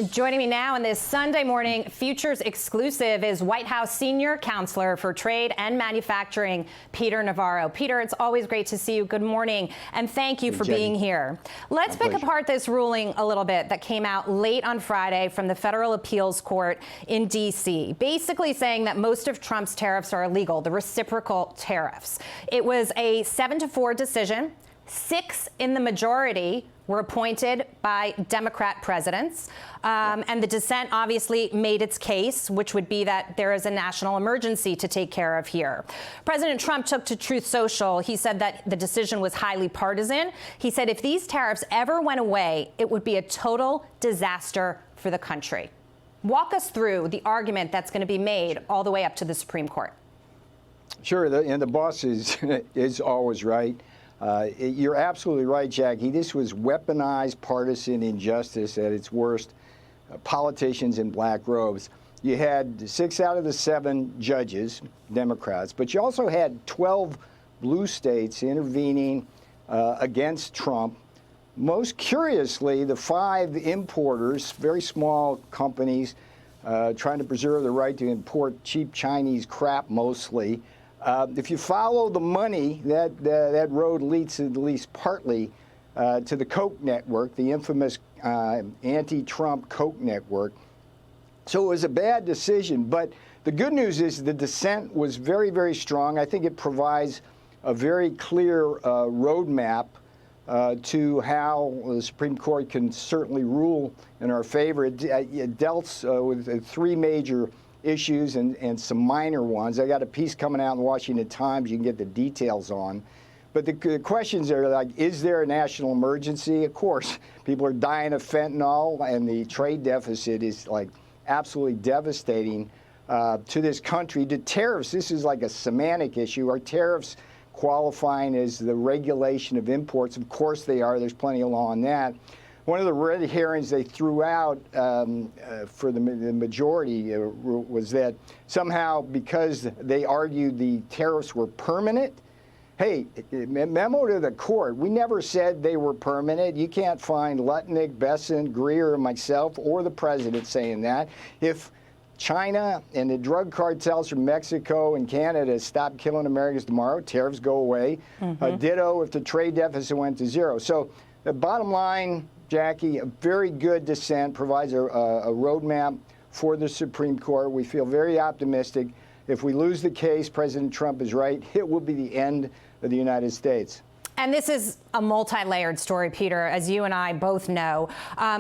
Joining me now on this Sunday morning Futures exclusive is White House Senior Counselor for Trade and Manufacturing, Peter Navarro. Peter, it's always great to see you. Good morning, and thank you for being here. Let's pick apart this ruling a little bit that came out late on Friday from the Federal Appeals Court in D.C., basically saying that most of Trump's tariffs are illegal, the reciprocal tariffs. It was a 7-4 decision. 6 in the majority were appointed by Democrat presidents. And the dissent obviously made its case, which would be that there is a national emergency to take care of here. President Trump took to Truth Social. He said that the decision was highly partisan. He said if these tariffs ever went away, it would be a total disaster for the country. Walk us through the argument that's going to be made all the way up to the Supreme Court. Sure, and the boss is always right. You're absolutely right, Jackie. This was weaponized partisan injustice at its worst. Politicians in black robes. You had 6 out of the 7 judges, Democrats, but you also had 12 blue states intervening against Trump. Most curiously, the 5 importers, very small companies, trying to preserve the right to import cheap Chinese crap mostly. If you follow the money, that road leads at least partly to the Koch network, the infamous anti-Trump Koch network. So it was a bad decision. But the good news is the dissent was very, very strong. I think it provides a very clear roadmap to how the Supreme Court can certainly rule in our favor. It dealt with 3 major issues and some minor ones. I got a piece coming out in the Washington Times you can get the details on. But the questions are like, is there a national emergency? Of course, people are dying of fentanyl, and the trade deficit is like absolutely devastating to this country. The tariffs, this is like a semantic issue. Are tariffs qualifying as the regulation of imports? Of course they are. There's plenty of law on that. One of the red herrings they threw out for the majority was that somehow because they argued the tariffs were permanent. Hey, memo to the court. We never said they were permanent. You can't find Lutnick, Besant, Greer, or myself, or the president saying that. If China and the drug cartels from Mexico and Canada stop killing Americans tomorrow, tariffs go away. Ditto if the trade deficit went to 0. So the bottom line, Jackie, a very good dissent, provides a roadmap for the Supreme Court. We feel very optimistic. If we lose the case, President Trump is right. It will be the end of the United States. And this is a multi-layered story, Peter, as you and I both know.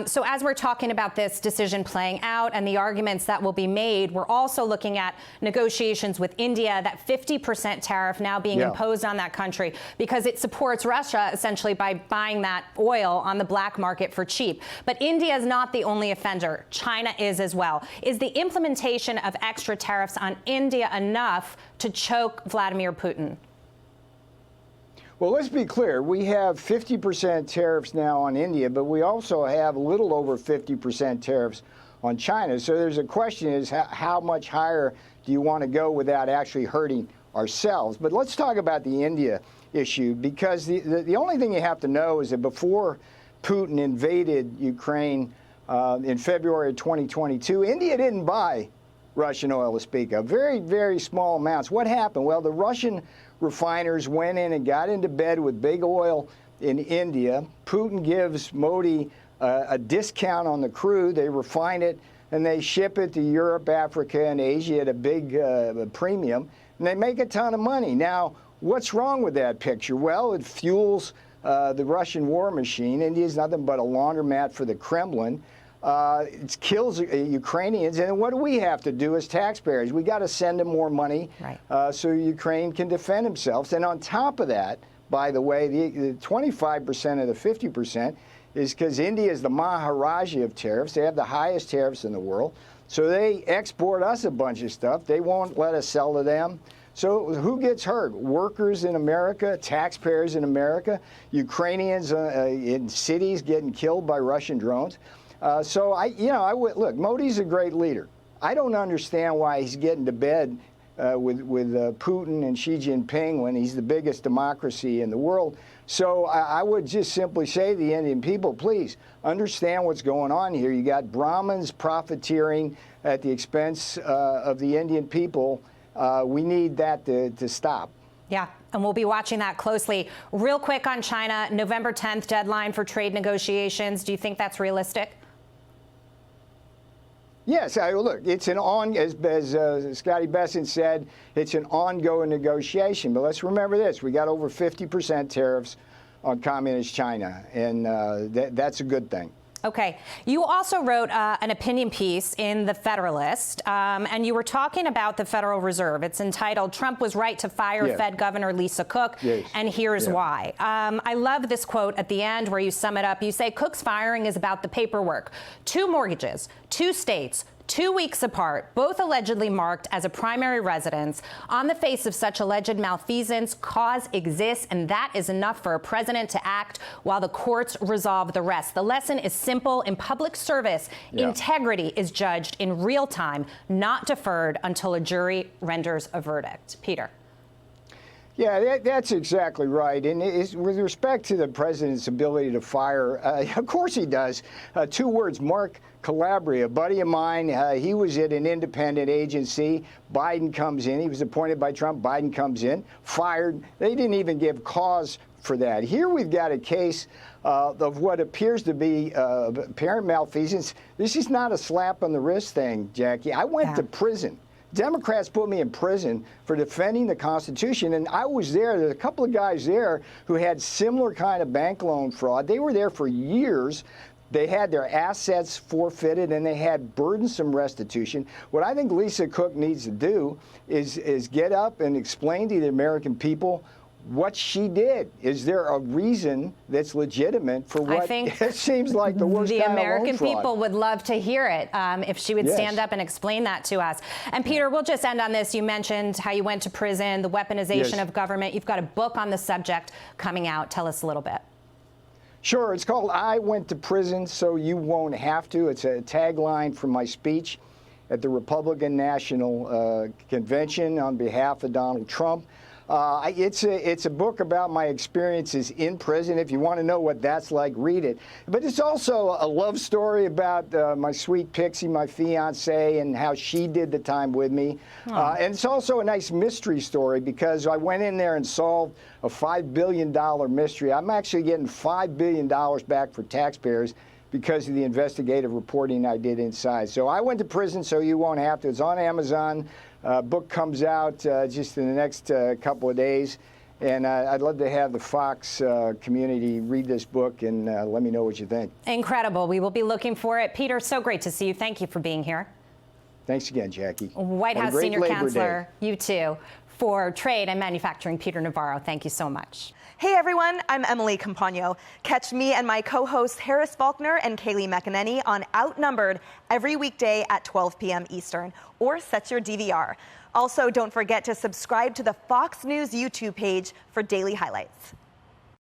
So as we're talking about this decision playing out and the arguments that will be made, we're also looking at negotiations with India, that 50% tariff now being imposed on that country because it supports Russia essentially by buying that oil on the black market for cheap. But India is not the only offender. China is as well. Is the implementation of extra tariffs on India enough to choke Vladimir Putin? Well, let's be clear. We have 50% tariffs now on India, but we also have a little over 50% tariffs on China. So there's a question is how much higher do you want to go without actually hurting ourselves? But let's talk about the India issue, because the only thing you have to know is that before Putin invaded Ukraine in February of 2022, India didn't buy Russian oil to speak of. Very, very small amounts. What happened? Well, the Russian refiners went in and got into bed with big oil in India. Putin gives Modi a discount on the crude. They refine it and they ship it to Europe, Africa, and Asia at a big premium, and they make a ton of money. Now, what's wrong with that picture? Well, it fuels the Russian war machine. India is nothing but a laundromat for the Kremlin. It kills Ukrainians, and what do we have to do as taxpayers? We got to send them more money so Ukraine can defend themselves. And on top of that, by the way, the 25% of the 50% is because India is the Maharaja of tariffs. They have the highest tariffs in the world, so they export us a bunch of stuff. They won't let us sell to them. So who gets hurt? Workers in America, taxpayers in America, Ukrainians in cities getting killed by Russian drones. So I would look. Modi's a great leader. I don't understand why he's getting to bed with Putin and Xi Jinping when he's the biggest democracy in the world. So I would just simply say to the Indian people, please understand what's going on here. You got Brahmins profiteering at the expense of the Indian people. We need that to stop. Yeah, and we'll be watching that closely. Real quick on China, November 10th deadline for trade negotiations. Do you think that's realistic? Yes, look, it's as Scotty Besant said, it's an ongoing negotiation. But let's remember this: we got over 50% tariffs on communist China, and that's a good thing. Okay. You also wrote an opinion piece in The Federalist, and you were talking about the Federal Reserve. It's entitled, "Trump was right to fire Fed Governor Lisa Cook, and here's why." I love this quote at the end where you sum it up. You say, "Cook's firing is about the paperwork. 2 mortgages, 2 states, 2 weeks apart, both allegedly marked as a primary residence. On the face of such alleged malfeasance, cause exists, and that is enough for a president to act while the courts resolve the rest." The lesson is simple. In public service, integrity is judged in real time, not deferred until a jury renders a verdict. Peter. Yeah, that's exactly right. And with respect to the president's ability to fire, of course he does. 2 words, Mark Calabria, a buddy of mine. He was at an independent agency. Biden comes in. He was appointed by Trump. Biden comes in, fired. They didn't even give cause for that. Here we've got a case of what appears to be apparent malfeasance. This is not a slap on the wrist thing, Jackie. I went to prison. Democrats put me in prison for defending the Constitution, and I was there. There's a couple of guys there who had similar kind of bank loan fraud. They were there for years. They had their assets forfeited, and they had burdensome restitution. What I think Lisa Cook needs to do is get up and explain to the American people what she did. Is there a reason that's legitimate for what it seems like the worst kind of loan fraud? The American people would love to hear it if she would stand up and explain that to us. And Peter, we'll just end on this. You mentioned how you went to prison, the weaponization of government. You've got a book on the subject coming out. Tell us a little bit. Sure. It's called "I Went to Prison So You Won't Have to." It's a tagline from my speech at the Republican National Convention on behalf of Donald Trump. It's a book about my experiences in prison. If you want to know what that's like, read it. But it's also a love story about my sweet Pixie, my fiance, and how she did the time with me. And it's also a nice mystery story because I went in there and solved a $5 billion mystery. I'm actually getting $5 billion back for taxpayers because of the investigative reporting I did inside. So I went to prison so you won't have to. It's on Amazon. Book comes out just in the next couple of days. And I'd love to have the Fox community read this book and let me know what you think. Incredible. We will be looking for it. Peter, so great to see you. Thank you for being here. Thanks again, Jackie. White House Senior Counselor, you too, for Trade and Manufacturing, Peter Navarro. Thank you so much. Hey everyone, I'm Emily Campagno. Catch me and my co-hosts Harris Faulkner and Kaylee McEnany on Outnumbered every weekday at 12 p.m. Eastern, or set your DVR. Also, don't forget to subscribe to the Fox News YouTube page for daily highlights.